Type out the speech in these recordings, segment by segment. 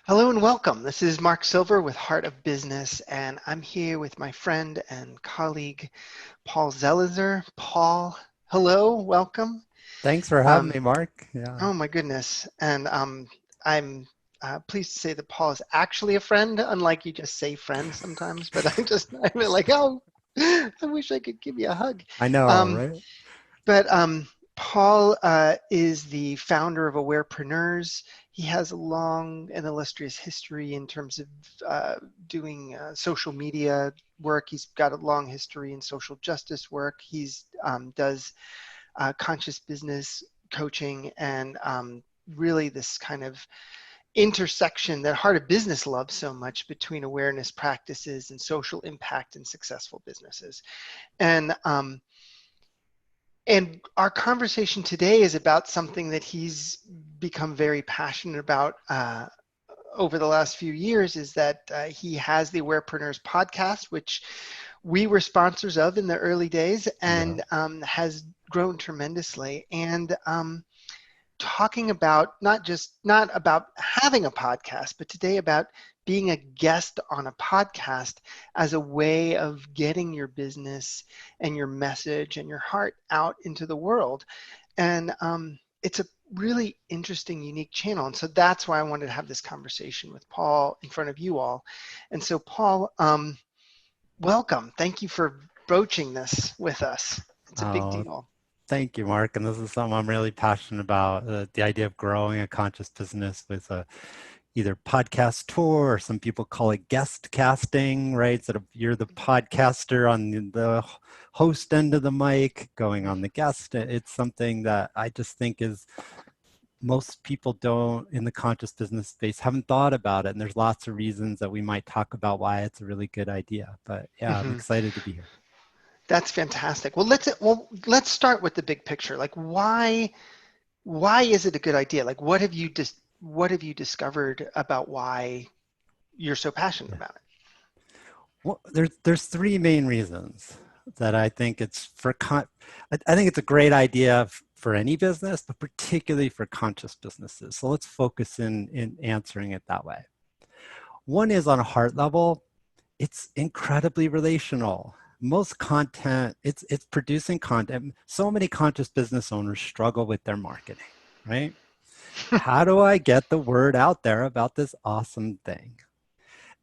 Hello and welcome. This is Mark Silver with Heart of Business, and I'm here with my friend and colleague, Paul Zelizer. Paul, hello, welcome. Thanks for having me, Um, Mark. Yeah. oh my goodness. And I'm pleased to say that Paul is actually a friend, unlike you just say friend sometimes, but I'm like, oh, I wish I could give you a hug. I know, Um, right? but Paul is the founder of Awarepreneurs. He has a long and illustrious history in terms of doing social media work. He's got a long history in social justice work. He's does conscious business coaching and really this kind of intersection that Heart of Business loves so much between awareness practices and social impact and successful businesses. And and our conversation today is about something that he's become very passionate about over the last few years is that he has the Awarepreneurs podcast, which we were sponsors of in the early days Yeah. and has grown tremendously. And talking about not about having a podcast, but today about being a guest on a podcast as a way of getting your business and your message and your heart out into the world. And it's a really interesting, unique channel. And so that's why I wanted to have this conversation with Paul in front of you all. And so, Paul, welcome. Thank you for broaching this with us. It's a big Oh, deal. thank you, Mark. And this is something I'm really passionate about, the idea of growing a conscious business with either podcast tour, or some people call it guest casting, right? So you're the podcaster on the host end of the mic, going on the guest. It's something that I just think is most people don't in the conscious business space haven't thought about it. And there's lots of reasons that we might talk about why it's a really good idea. But yeah, I'm Mhm. excited to be here. That's fantastic. Well, let's start with the big picture. Like, why is it a good idea? Like, what have you discovered about why you're so passionate Yeah. about it? Well, there's three main reasons that I think it's I think it's a great idea for any business, but particularly for conscious businesses. So let's focus in answering it that way. One is on a heart level, it's incredibly relational. Most content, it's producing content. So many conscious business owners struggle with their marketing, right? How do I get the word out there about this awesome thing?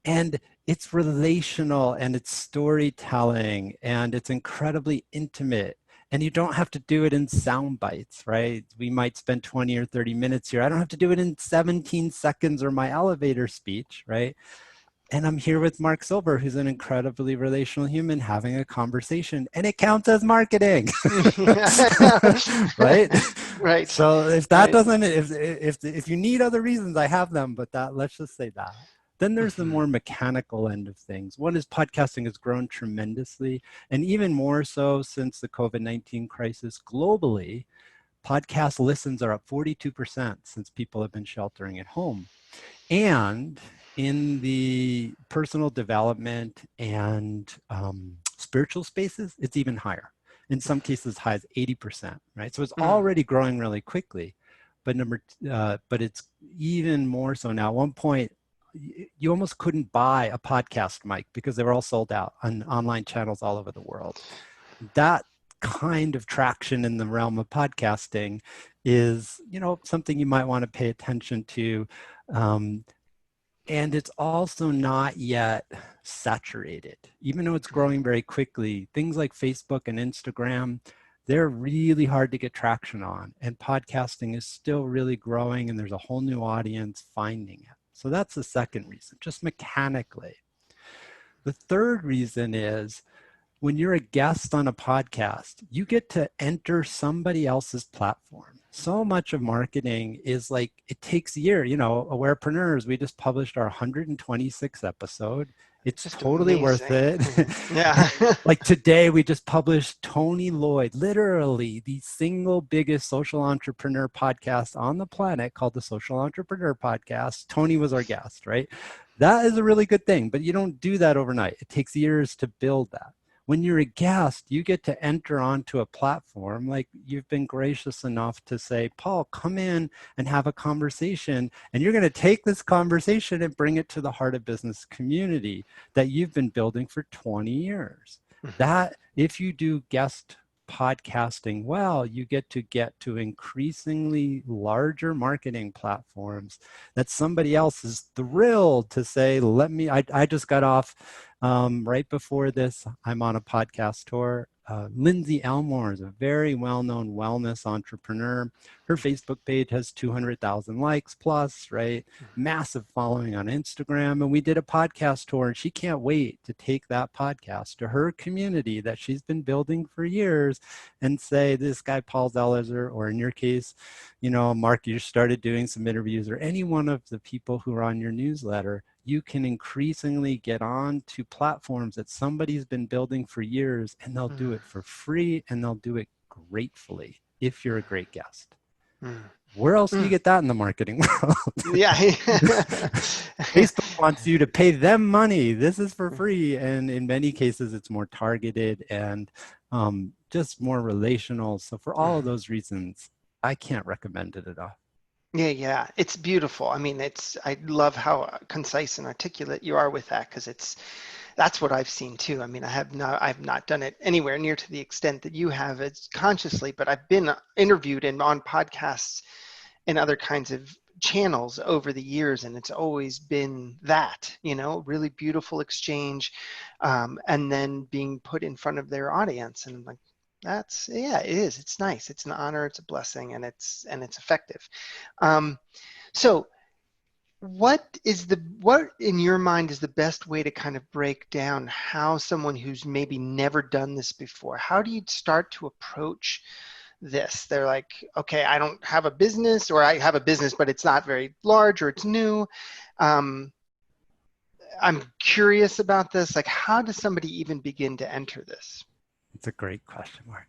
And it's relational and it's storytelling and it's incredibly intimate. And you don't have to do it in sound bites, right? We might spend 20 or 30 minutes here. I don't have to do it in 17 seconds or my elevator speech, right? And I'm here with Mark Silver, who's an incredibly relational human having a conversation, and it counts as marketing, right? Right, So if that right. doesn't, if you need other reasons, I have them, but that let's just say that. Then there's the Mhm. more mechanical end of things. One is podcasting has grown tremendously, and even more so since the COVID-19 crisis globally. Podcast listens are up 42% since people have been sheltering at home. And in the personal development and spiritual spaces, it's even higher. In some cases, high as 80%, right? So it's Mm. already growing really quickly. But but it's even more so now. At one point, you almost couldn't buy a podcast mic because they were all sold out on online channels all over the world. That kind of traction in the realm of podcasting is, something you might want to pay attention to. Um, and it's also not yet saturated. Even though it's growing very quickly, things like Facebook and Instagram, they're really hard to get traction on. And podcasting is still really growing, and there's a whole new audience finding it. So that's the second reason, just mechanically. The third reason is when you're a guest on a podcast, you get to enter somebody else's platform. So much of marketing is like, it takes a year. Awarepreneurs, we just published our 126th episode. It's Just totally worth amazing. it. Yeah. Like today, we just published Tony Lloyd, literally the single biggest social entrepreneur podcast on the planet, called the Social Entrepreneur Podcast. Tony was our guest, right? That is a really good thing, but you don't do that overnight. It takes years to build that. When you're a guest, you get to enter onto a platform like you've been gracious enough to say, Paul, come in and have a conversation. And you're going to take this conversation and bring it to the Heart of Business community that you've been building for 20 years. Mhm. That, if you do guest podcasting well, you get to increasingly larger marketing platforms that somebody else is thrilled to say, let me, I just got off right before this, I'm on a podcast tour. Lindsay Elmore is a very well-known wellness entrepreneur. Her Facebook page has 200,000 likes plus, right? Massive following on Instagram. And we did a podcast tour, and she can't wait to take that podcast to her community that she's been building for years and say, this guy, Paul Zelizer, or in your case, you know, Mark, you started doing some interviews, or any one of the people who are on your newsletter, you can increasingly get on to platforms that somebody's been building for years, and they'll do Mm. it for free, and they'll do it gratefully if you're a great guest. Mm. Where else do you Mm. get that in the marketing world? Yeah. Facebook wants you to pay them money. This is for free. And in many cases, it's more targeted and just more relational. So for all of Mhm. those reasons, I can't recommend it enough. Yeah, yeah, it's beautiful. I mean, I love how concise and articulate you are with that, because that's what I've seen too. I mean, I've not done it anywhere near to the extent that you have it's consciously, but I've been interviewed and on podcasts and other kinds of channels over the years, and it's always been that, really beautiful exchange, and then being put in front of their audience, and I'm like, yeah, it is. It's nice. It's an honor. It's a blessing, and it's effective. Um, so what in your mind is the best way to kind of break down how someone who's maybe never done this before, how do you start to approach this? They're like, okay, I don't have a business, or I have a business, but it's not very large, or it's new. Um, I'm curious about this. Like, how does somebody even begin to enter this? It's a great question, Mark.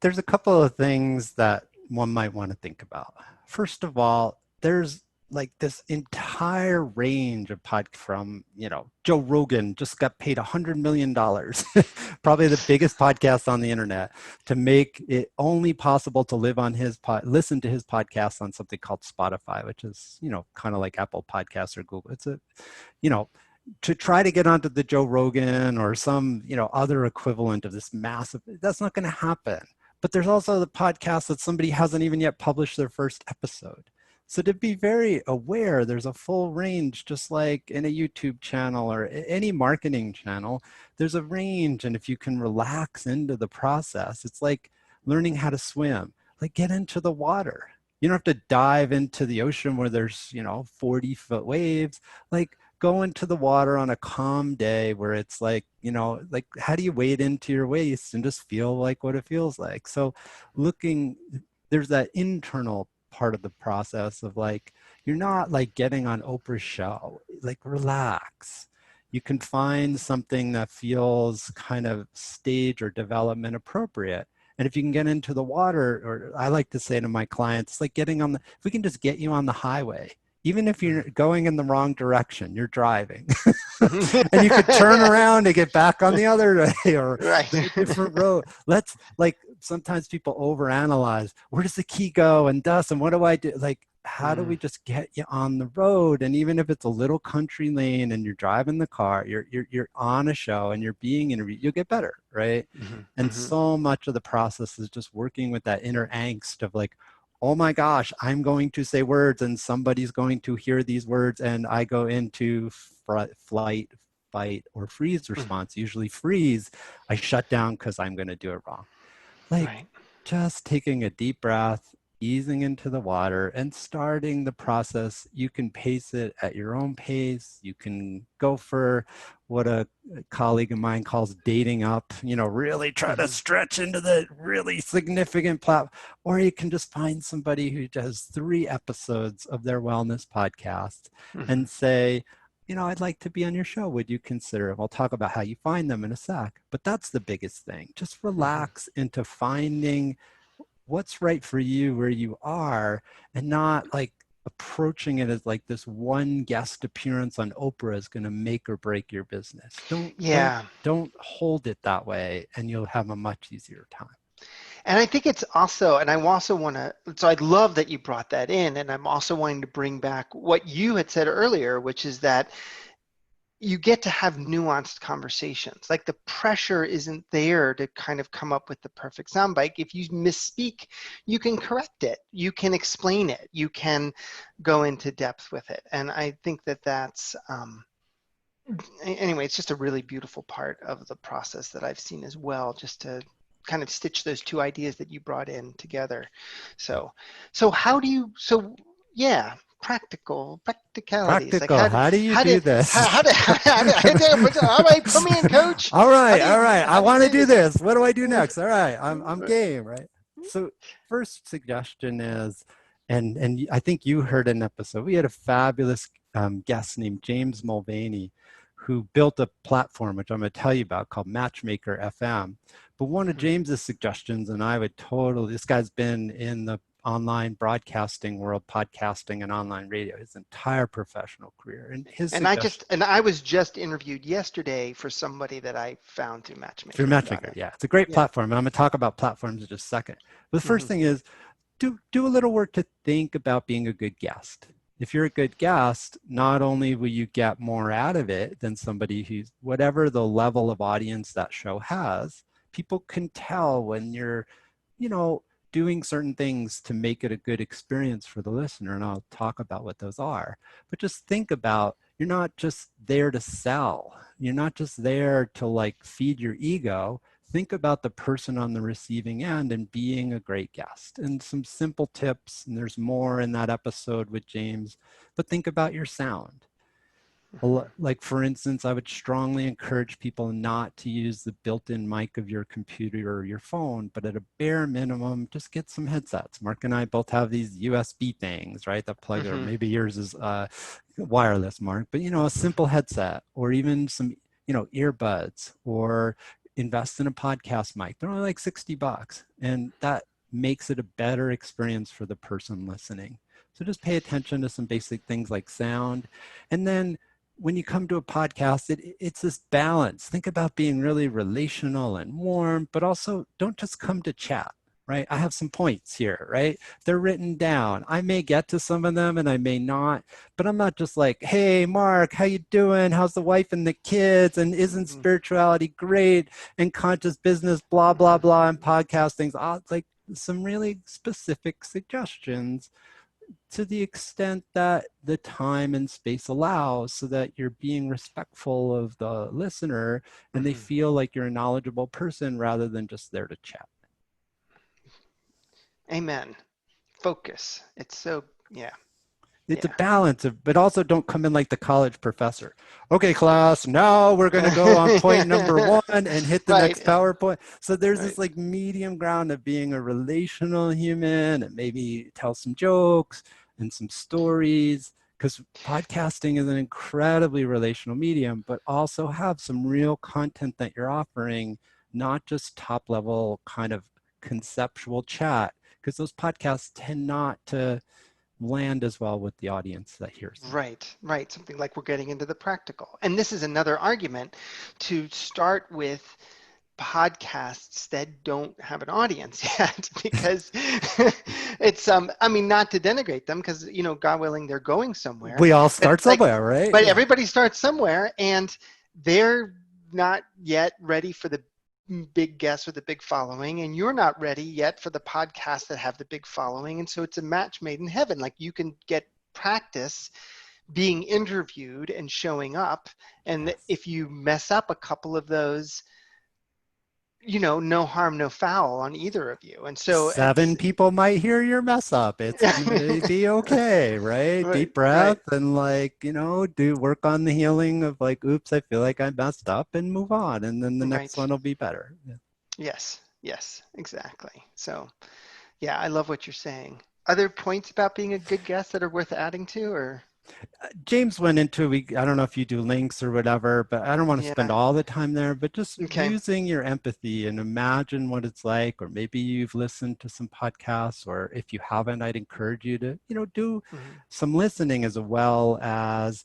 There's a couple of things that one might want to think about. First of all, there's like this entire range of pod from, you know, Joe Rogan just got paid $100 million, probably the biggest podcast on the internet, to make it only possible to live on listen to his podcast on something called Spotify, which is, you know, kind of like Apple Podcasts or Google. It's a, you know, to try to get onto the Joe Rogan or some, you know, other equivalent of this massive, that's not going to happen. But there's also the podcast that somebody hasn't even yet published their first episode. So to be very aware, there's a full range, just like in a YouTube channel or any marketing channel, there's a range. And if you can relax into the process, it's like learning how to swim, like get into the water. You don't have to dive into the ocean where there's, you know, 40-foot waves. Like go into the water on a calm day where it's like, you know, like how do you wade into your waist and just feel like what it feels like? So there's that internal part of the process of like, you're not like getting on Oprah's show, like relax. You can find something that feels kind of stage or development appropriate. And if you can get into the water, or I like to say to my clients, it's like if we can just get you on the highway, even if you're going in the wrong direction, you're driving. And you could turn around and get back on the other way or Right. a different road. Let's like sometimes people overanalyze. Where does the key go? And dust? And what do I do? Like, how do we Mm, just get you on the road? And even if it's a little country lane and you're driving the car, you're on a show and you're being interviewed, you'll get better, right? mhm, And mhm, so much of the process is just working with that inner angst of like, oh my gosh, I'm going to say words and somebody's going to hear these words, and I go into flight, fight, or freeze mhm. response. Usually freeze, I shut down because I'm going to do it wrong. Like Right. just taking a deep breath, easing into the water, and starting the process. You can pace it at your own pace. You can go for what a colleague of mine calls dating up, you know, really try to Mhm, stretch into the really significant plot. Or you can just find somebody who does 3 episodes of their wellness podcast mhm, and say, you know, I'd like to be on your show. Would you consider it? We'll talk about how you find them in a sec. But that's the biggest thing. Just mhm, relax into finding what's right for you where you are, and not like, approaching it as like this one guest appearance on Oprah is going to make or break your business. Yeah. Don't hold it that way, and you'll have a much easier time. And I think it's also, and I also want to, so I love that you brought that in, and I'm also wanting to bring back what you had said earlier, which is that you get to have nuanced conversations. Like the pressure isn't there to kind of come up with the perfect soundbite. If you misspeak, you can correct it, you can explain it, you can go into depth with it. And I think that that's, anyway, it's just a really beautiful part of the process that I've seen as well, just to kind of stitch those two ideas that you brought in together. So how do you, so yeah, practicalities, like Practical. How do you do this? all right, put me in, coach. All right, all right. I How do you want to say do this? this. What do I do next? All right, I'm game, right? So first suggestion is, and I think you heard an episode. We had a fabulous guest named James Mulvaney, who built a platform which I'm going to tell you about called Matchmaker FM. But one of Mhm. James's suggestions, and I would totally, this guy's been in the online broadcasting world, podcasting and online radio, his entire professional career. And his suggestion And I was just interviewed yesterday for somebody that I found through through Matchmaker about Matchmaker, it. yeah, it's a great Yeah. platform. I'm going to talk about platforms in just a second. But the first Hmm. thing is do a little work to think about being a good guest. If you're a good guest, not only will you get more out of it than somebody who's whatever the level of audience that show has, people can tell when you're, you know, doing certain things to make it a good experience for the listener. And I'll talk about what those are. But just think about, you're not just there to sell. You're not just there to like feed your ego. Think about the person on the receiving end and being a great guest. And some simple tips, and there's more in that episode with James, but think about your sound. Hmm. Like for instance, I would strongly encourage people not to use the built-in mic of your computer or your phone, but at a bare minimum, just get some headsets. Mark and I both have these USB things, right? That plug, or Hmm. maybe yours is wireless, Mark, but you know, a simple headset or even some, you know, earbuds, or invest in a podcast mic. They're only like $60, and that makes it a better experience for the person listening. So just pay attention to some basic things like sound. And then when you come to a podcast, it's this balance. Think about being really relational and warm, but also don't just come to chat, right? I have some points here, right? They're written down. I may get to some of them and I may not, but I'm not just like, hey, Mark, how you doing? How's the wife and the kids? And isn't Hmm. spirituality great? And conscious business, blah, blah, Hmm. blah, and podcasting. Like some really specific suggestions to the extent that the time and space allows, so that you're being respectful of the listener and they Hmm. feel like you're a knowledgeable person rather than just there to chat. Amen. Focus. It's so, yeah, It's a yeah. balance of, but also don't come in like the college professor. Okay, class, now we're going to go on point number one and hit the Right, next PowerPoint. So there's right. this like medium ground of being a relational human and maybe tell some jokes and some stories, because podcasting is an incredibly relational medium, but also have some real content that you're offering, not just top level kind of conceptual chat, because those podcasts tend not to land as well with the audience that hears them. Right, right. Something like we're getting into the practical. And this is another argument to start with podcasts that don't have an audience yet, because it's I mean, not to denigrate them, because God willing they're going somewhere, We all but start somewhere, right? but Yeah. everybody starts somewhere, and they're not yet ready for the big guests with the big following, and you're not ready yet for the podcasts that have the big following. And so it's a match made in heaven. Like you can get practice being interviewed and showing up, and Yes. if you mess up a couple of those, no harm, no foul on either of you. And so Seven people might hear your mess up. It's gonna be okay, right? right, Deep breath right, and like, do work on the healing of like, oops, I feel like I messed up, and move on. And then the next right. one will be better. Yeah. Yes, yes, exactly. So yeah, I love what you're saying. Other points about being a good guest that are worth adding to, or? James went into, I don't know if you do links or whatever, but I don't want to spend Yeah. all the time there, but just Okay. using your empathy and imagine what it's like, or maybe you've listened to some podcasts, or if you haven't, I'd encourage you to, do Mhm. some listening as well as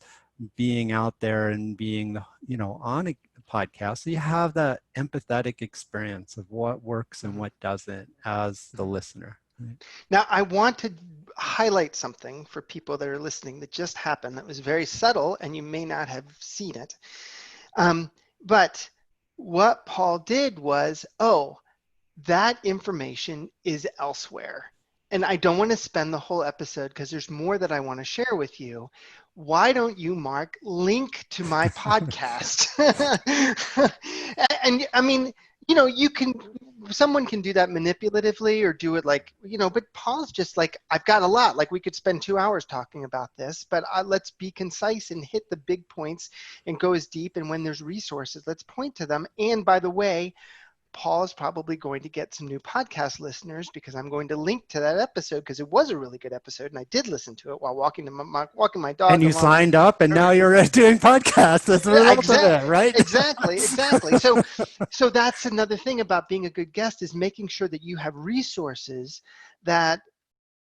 being out there and being, on a podcast. So you have that empathetic experience of what works and Mhm. what doesn't as the Mhm. listener. Right? Now, I want to highlight something for people that are listening that just happened that was very subtle, and you may not have seen it. Um, but what Paul did was, oh, that information is elsewhere. And I don't want to spend the whole episode because there's more that I want to share with you. Why don't you, Mark, link to my podcast? And I mean, you can, someone can do that manipulatively or do it like, but Paul's just like, I've got a lot. Like we could spend 2 hours talking about this, but let's be concise and hit the big points and go as deep. And when there's resources, let's point to them. And by the way, Paul is probably going to get some new podcast listeners because I'm going to link to that episode because it was a really good episode and I did listen to it while walking my And dog you along the signed up, and now river. you're doing podcasts as a result of it, right? Exactly. So that's another thing about being a good guest is making sure that you have resources that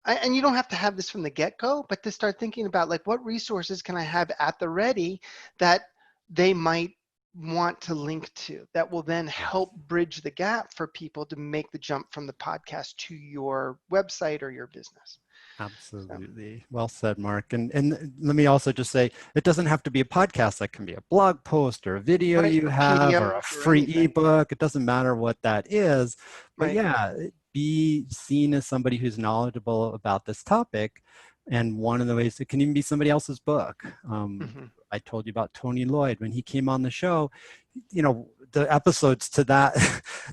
and you don't have to have this from the get-go, but to start thinking about like what resources can I have at the ready that they might want to link to that will then Yeah. help bridge the gap for people to make the jump from the podcast to your website or your business. So, Absolutely. Well said, Mark. And let me also just say, it doesn't have to be a podcast. That can be a blog post or a video right, you or have or a PDF or free anything. ebook. It doesn't matter what that is. But Right. yeah, be seen as somebody who's knowledgeable about this topic. And one of the ways it can even be somebody else's book. Hmm. I told you about Tony Lloyd when he came on the show. The episodes to that,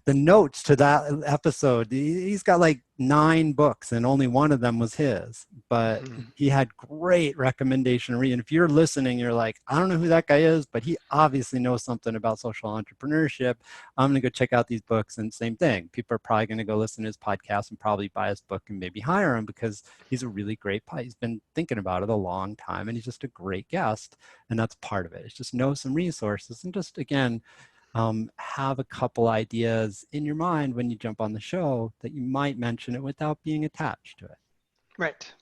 the notes to that episode, he's got like 9 books and only one of them was his, but Hmm. he had great recommendation read. And if you're listening, you're like, I don't know who that guy is, but he obviously knows something about social entrepreneurship. I'm going to go check out these books. And same thing, people are probably going to go listen to his podcast and probably buy his book and maybe hire him because he's a really great he's been thinking about it a long time and he's just a great guest. And that's part of it. It's just know some resources and just, again, have a couple ideas in your mind when you jump on the show that you might mention it without being attached to it. Right.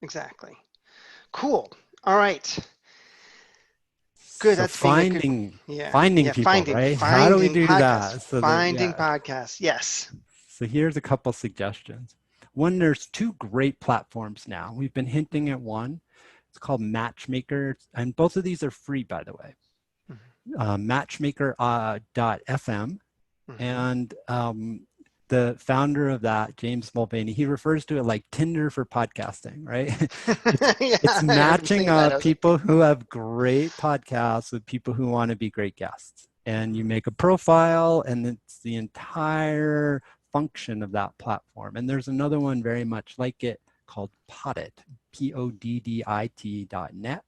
Exactly. Cool. All right. Good. So That's being a good. finding Yeah. finding Yeah. people, Finding right? How do we finding do podcasts. that? So that Finding yeah. podcasts. Yes. So here's a couple suggestions. One, there's 2 great platforms now. We've been hinting at one. It's called Matchmaker, and both of these are free, by the way. Mhm. Matchmaker.fm. Mhm. And the founder of that, James Mulvaney, he refers to it like Tinder for podcasting, right? it's Yeah, it's I was matching thinking that. I up was like, people who have great podcasts with people who want to be great guests. And you mhm. make a profile, and it's the entire function of that platform. And there's another one very much like it called Poddit, Poddit.net.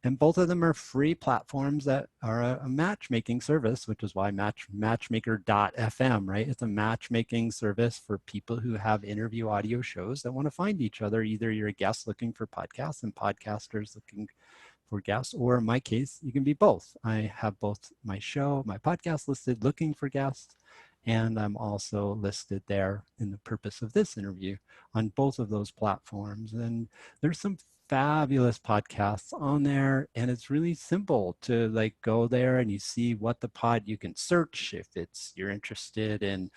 And both of them are free platforms that are a matchmaking service, which is why matchmaker.fm, right? It's a matchmaking service for people who have interview audio shows that want to find each other. Either you're a guest looking for podcasts and podcasters looking for guests, or in my case, you can be both. I have both my show, my podcast listed looking for guests, and I'm also listed there in the purpose of this interview on both of those platforms. And there's some fabulous podcasts on there, and it's really simple to like go there and you see what the pod you can search if it's you're interested in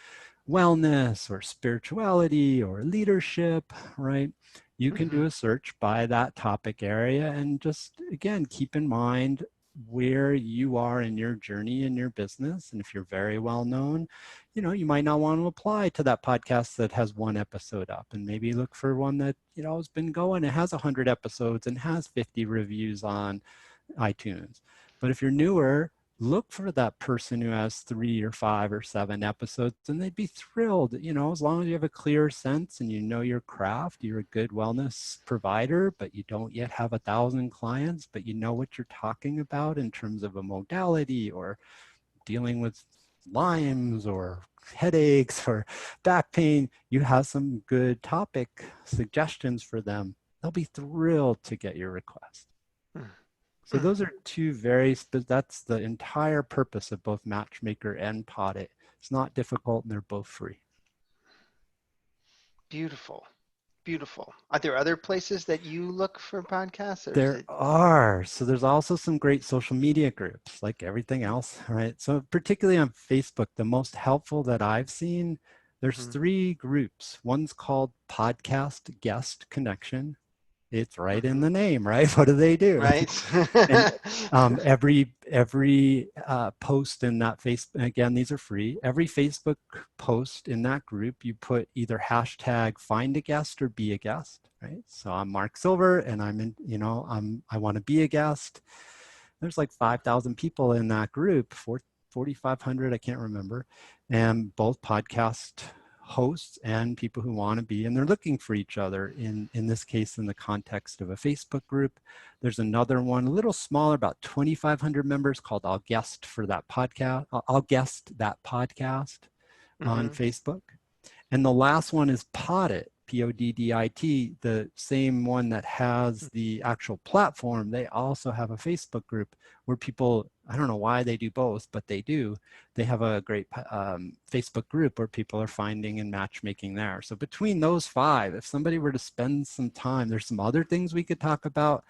wellness or spirituality or leadership, right? You can do Mhm. a search by that topic area and just, again, keep in mind where you are in your journey in your business. And if you're very well known, you might not want to apply to that podcast that has 1 episode up, and maybe look for one that, has been going, it has 100 episodes and has 50 reviews on iTunes. But if you're newer, look for that person who has 3 or 5 or 7 episodes, and they'd be thrilled. As long as you have a clear sense and you know your craft, you're a good wellness provider, but you don't yet have 1,000 clients, but you know what you're talking about in terms of a modality or dealing with Lyme's or headaches or back pain, you have some good topic suggestions for them. they'll be thrilled to get your request. Mm. So those are two that's the entire purpose of both Matchmaker and Poddit. It's not difficult and they're both free. Beautiful. Beautiful. Are there other places that you look for podcasts, or is There it? are. So there's also some great social media groups like everything else, right? So particularly on Facebook, the most helpful that I've seen, there's Mhm, 3 groups. One's called Podcast Guest Connection. It's right in mhm. the name, right? What do they do? Right. And every post in that Facebook, again, these are free. Every Facebook post in that group, you put either hashtag find a guest or be a guest, right? So I'm Mark Silver, and I'm in, I want to be a guest. There's like 5,000 people in that group, 4,500, I can't remember, and both podcast hosts and people who want to be, and they're looking for each other in this case, in the context of a Facebook group. There's another one, a little smaller, about 2,500 members, called I'll Guest for that podcast. I'll Guest that podcast on Mhm, Facebook. And the last one is Poddit, Poddit, the same one that has the actual platform. They also have a Facebook group where people, I don't know why they do both, but they do. They have a great Facebook group where people are finding and matchmaking there. So between those 5, if somebody were to spend some time, there's some other things we could talk about,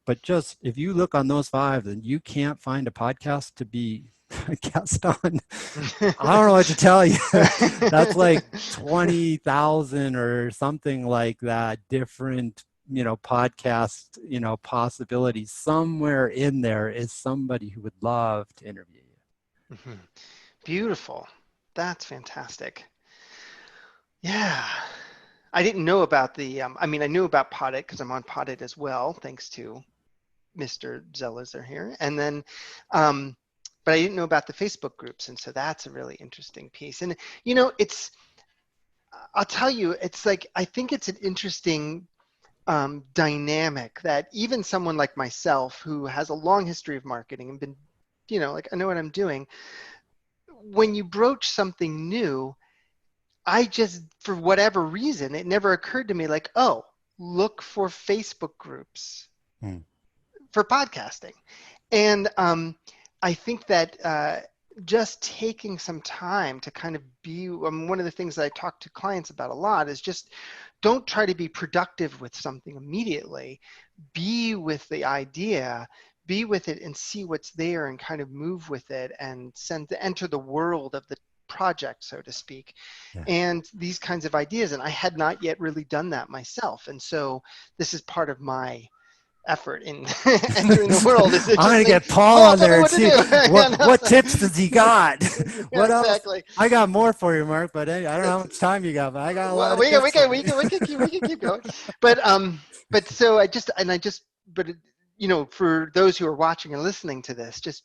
but just if you look on those 5, then you can't find a podcast to be a guest on. I don't know what to tell you. That's like 20,000 or something like that, different, podcast, possibilities. Somewhere in there is somebody who would love to interview you. Mhm. Beautiful. That's fantastic. Yeah. I didn't know about I mean, I knew about Poddit because I'm on Poddit as well, thanks to Mr. Zelizer here. And then, um, but I didn't know about the Facebook groups. And so that's a really interesting piece. And, I'll tell you, it's like, I think it's an interesting dynamic that even someone like myself who has a long history of marketing and been, like I know what I'm doing, when you broach something new, I just, for whatever reason, it never occurred to me like, oh, look for Facebook groups Hmm. for podcasting. And I think that just taking some time to kind of be, one of the things that I talk to clients about a lot is just don't try to be productive with something immediately. Be with the idea, be with it and see what's there and kind of move with it and enter the world of the project, so to speak, Yeah. and these kinds of ideas. And I had not yet really done that myself. And so this is part of my effort in entering the world is to I'm just gonna think, get Paul Paul, on tell me there and what to see do. what what tips does he got. Yeah, What else? exactly. I got more for you, Mark, but I don't know how That's, much time you got, but I got a lot well, of tips for you. we can keep going. But so but for those who are watching and listening to this, just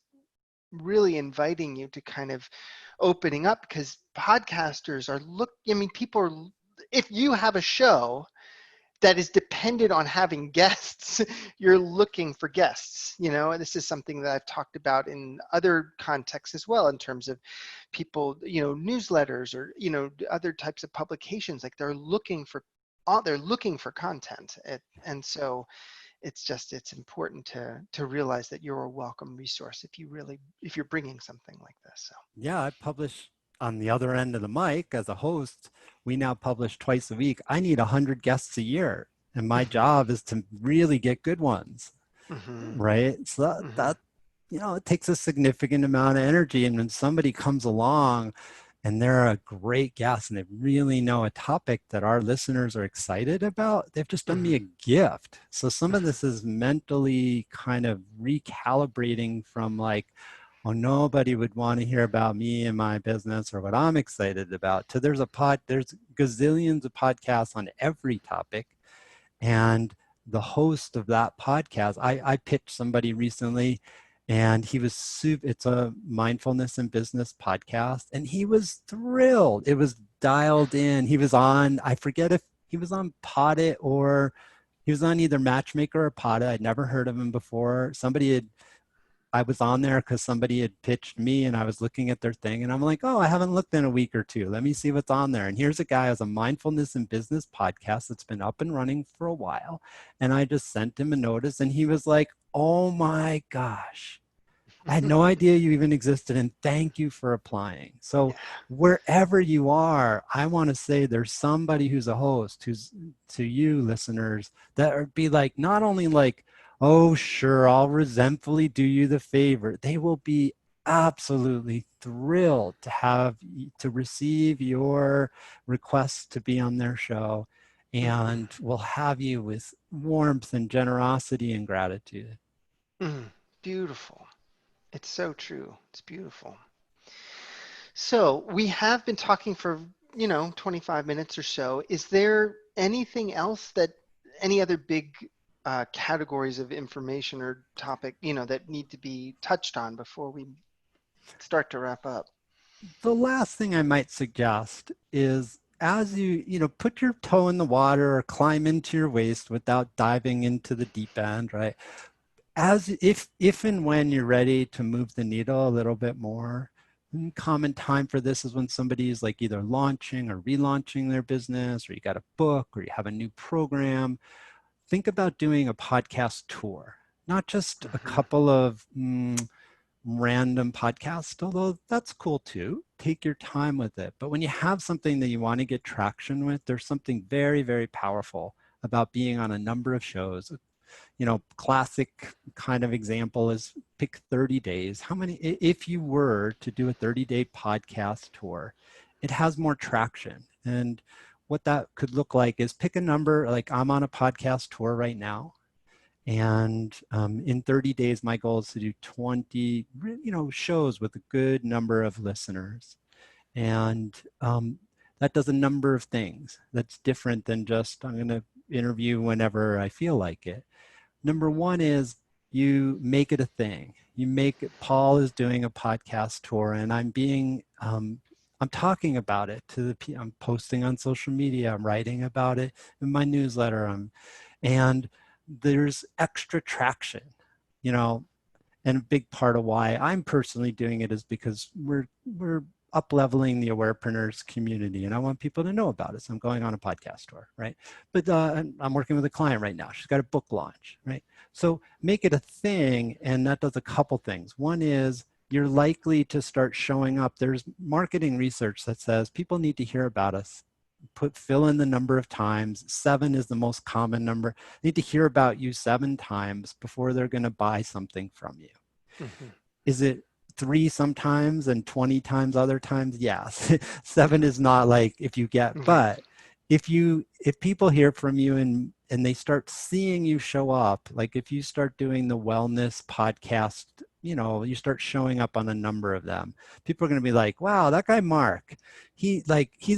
really inviting you to kind of opening up, because podcasters are I mean, people are, if you have a show that is dependent on having guests, you're looking for guests, and this is something that I've talked about in other contexts as well, in terms of people, newsletters or, other types of publications, like they're looking for content. And so it's important to realize that you're a welcome resource if you're bringing something like this. So. Yeah, I publish on the other end of the mic as a host. We now publish twice a week. I need 100 guests a year, and my Hmm. job is to really get good ones, Hmm. right? So Hmm. it takes a significant amount of energy. And when somebody comes along and they're a great guest and they really know a topic that our listeners are excited about, they've just done me Hmm. a gift. So some of this is mentally kind of recalibrating from like, oh, nobody would want to hear about me and my business or what I'm excited about, to there's gazillions of podcasts on every topic. And the host of that podcast, I pitched somebody recently, and he was it's a mindfulness and business podcast, and he was thrilled. It was dialed in. He was on, I forget if he was on Poddit or he was on either Matchmaker or Poddit. I'd never heard of him before. Somebody had I was on there because somebody had pitched me and I was looking at their thing and I'm like, oh, I haven't looked in a week or two. Let me see what's on there. And here's a guy who has a mindfulness and business podcast that's been up and running for a while. And I just sent him a notice and he was like, oh my gosh, I had no idea you even existed, and thank you for applying. So Yeah. wherever you are, I want to say there's somebody who's a host, who's to you listeners, that would be like, not only like, oh, sure, I'll resentfully do you the favor. They will be absolutely thrilled to have to receive your request to be on their show, Mm-hmm. and will have you with warmth and generosity and gratitude. Mm. Beautiful. It's so true. It's beautiful. So we have been talking for, 25 minutes or so. Is there anything else any other big categories of information or topic, that need to be touched on before we start to wrap up? The last thing I might suggest is, as put your toe in the water or climb into your waist without diving into the deep end, right? As if and when you're ready to move the needle a little bit more, common time for this is when somebody is like either launching or relaunching their business, or you got a book, or you have a new program. Think about doing a podcast tour, not just a Hmm. couple of random podcast, although that's cool too. Take your time with it. But when you have something that you want to get traction with, there's something very, very powerful about being on a number of shows. Classic kind of example is pick 30 days. How many, if you were to do a 30-day podcast tour, it has more traction. And what that could look like is pick a number, like I'm on a podcast tour right now. And in 30 days, my goal is to do 20, shows with a good number of listeners. And that does a number of things. That's different than just I'm going to interview whenever I feel like it. Number one is you make it a thing. You make it. Paul is doing a podcast tour, and I'm talking about it to I'm posting on social media. I'm writing about it in my newsletter. And there's extra traction, you know, and a big part of why I'm personally doing it is because we're up leveling the awarepreneurs community, and I want people to know about it. So I'm going on a podcast tour, right? But I'm working with a client right now. She's got a book launch, right? So make it a thing, and that does a couple things. One is you're likely to start showing up. There's marketing research that says people need to hear about us. Fill in the number of times. 7 is the most common number. They need to hear about you 7 times before they're going to buy something from you. Hmm. Is it 3 sometimes and 20 times other times? Yes. 7 Hmm. is not like if you get, Right. but if people hear from you and they start seeing you show up, like if you start doing the wellness podcast, you start showing up on a number of them, people are going to be like, wow, that guy Mark, he's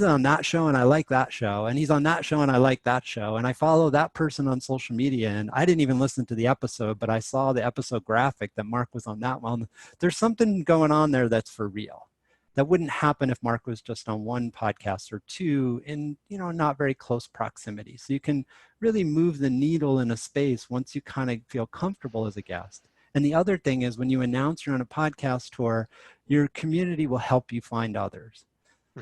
on that show and I like that show, and he's on that show and I like that show, and I follow that person on social media, and I didn't even listen to the episode, but I saw the episode graphic that Mark was on that one. There's something going on there that's for real. That wouldn't happen if Mark was just on one podcast or two in, not very close proximity. So you can really move the needle in a space once you kind of feel comfortable as a guest. And the other thing is, when you announce you're on a podcast tour, your community will help you find others.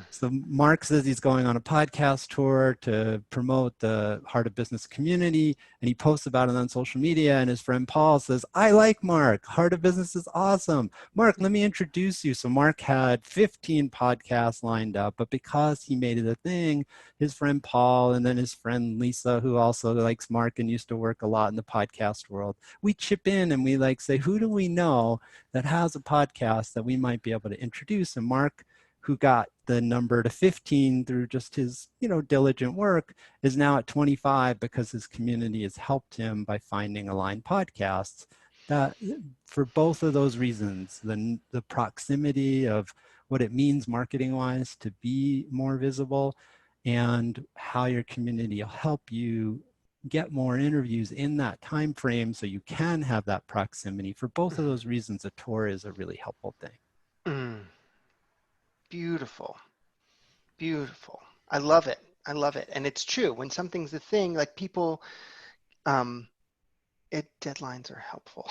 So Mark says he's going on a podcast tour to promote the Heart of Business community, and he posts about it on social media. And his friend Paul says, I like Mark. Heart of Business is awesome. Mark, let me introduce you. So Mark had 15 podcasts lined up, but because he made it a thing, his friend Paul and then his friend Lisa, who also likes Mark and used to work a lot in the podcast world, we chip in and we say, who do we know that has a podcast that we might be able to introduce? And Mark, who got the number to 15 through just his, diligent work, is now at 25 because his community has helped him by finding aligned podcasts. That, for both of those reasons, the proximity of what it means marketing wise to be more visible, and how your community will help you get more interviews in that time frame so you can have that proximity. For both of those reasons, a tour is a really helpful thing. Mm. Beautiful. Beautiful. I love it. I love it. And it's true. When something's a thing, like people, um, Deadlines are helpful.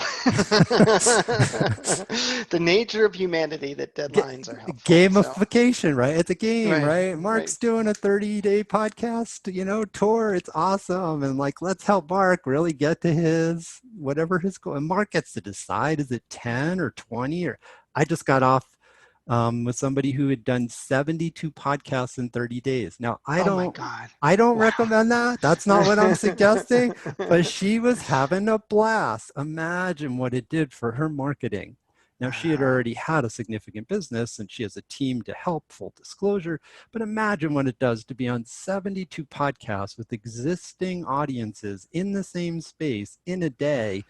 The nature of humanity that deadlines are helpful. So, Gamification, right? It's a game, right, right? right. Mark's doing a 30-day podcast, tour. It's awesome. And like, let's help Mark really get to his whatever his goal. And Mark gets to decide, is it 10 or 20? Or I just got off with somebody who had done 72 podcasts in 30 days. Now, Oh my God. I don't Wow. recommend that. That's not what I'm suggesting, but she was having a blast. Imagine what it did for her marketing. Now, she had Wow. already had a significant business and she has a team to help, full disclosure. But imagine what it does to be on 72 podcasts with existing audiences in the same space in a day,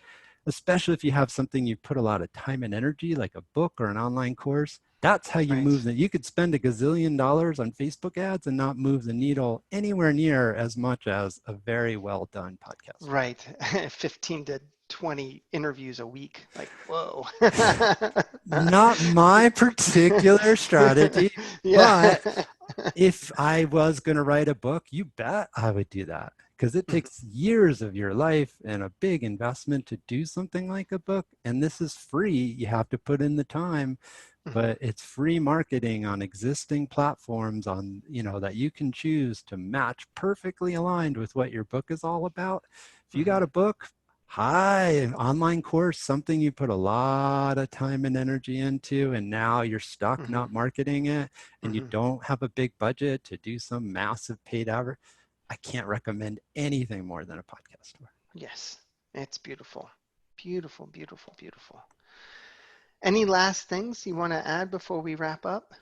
especially if you have something you put a lot of time and energy, like a book or an online course. That's how you Right. move it. You could spend a gazillion dollars on Facebook ads and not move the needle anywhere near as much as a very well done podcast. Right. 15 to 20 interviews a week. Like, whoa. Not my particular strategy, Yeah. but if I was going to write a book, you bet I would do that because it Mhm, takes years of your life and a big investment to do something like a book. And this is free. You have to put in the time, mhm, but it's free marketing on existing platforms that you can choose to match perfectly aligned with what your book is all about. If you got mhm, a book, hi, an online course, something you put a lot of time and energy into, and now you're stuck mhm, not marketing it, and you mhm. don't have a big budget to do some massive paid advert, I can't recommend anything more than a podcast. Yes. It's beautiful. Beautiful, beautiful, beautiful. Any last things you want to add before we wrap up?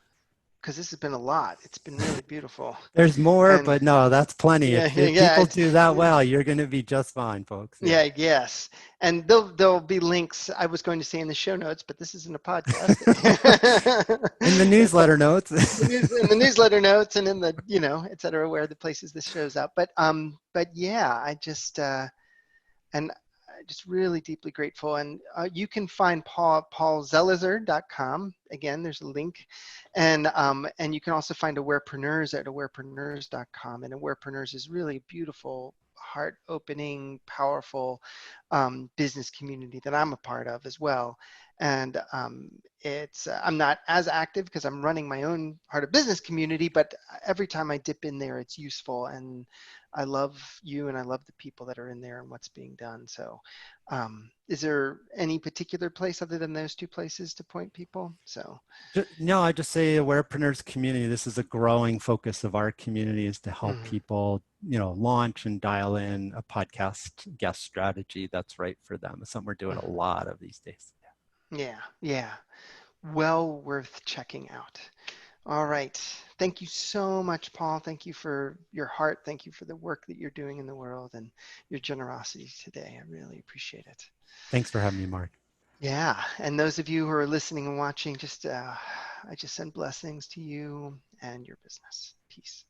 Because this has been a lot. It's been really beautiful. There's more, And but no, that's plenty. yeah, yeah, If yeah. people do that well, you're going to be just fine, folks. Yeah. Yeah, yes. And there'll be links. I was going to say in the show notes, but this isn't a podcast. In the It's newsletter notes. in the newsletter notes and in the, et cetera, where the places this shows up. But yeah, and just really deeply grateful. And you can find paulzelizer.com. Again, there's a link. And you can also find Awarepreneurs at awarepreneurs.com. And Awarepreneurs is really a beautiful, heart opening, powerful business community that I'm a part of as well. And I'm not as active because I'm running my own Heart of Business community, but every time I dip in there, it's useful. And I love you and I love the people that are in there and what's being done. So, is there any particular place other than those two places to point people? So, No, I just say Awarepreneurs community. This is a growing focus of our community is to help mhm, people, launch and dial in a podcast guest strategy that's right for them. It's something we're doing a mhm. lot of these days. Yeah, yeah, well worth checking out. All right. Thank you so much, Paul. Thank you for your heart. Thank you for the work that you're doing in the world and your generosity today. I really appreciate it. Thanks for having me, Mark. Yeah, and those of you who are listening and watching, I just send blessings to you and your business. Peace.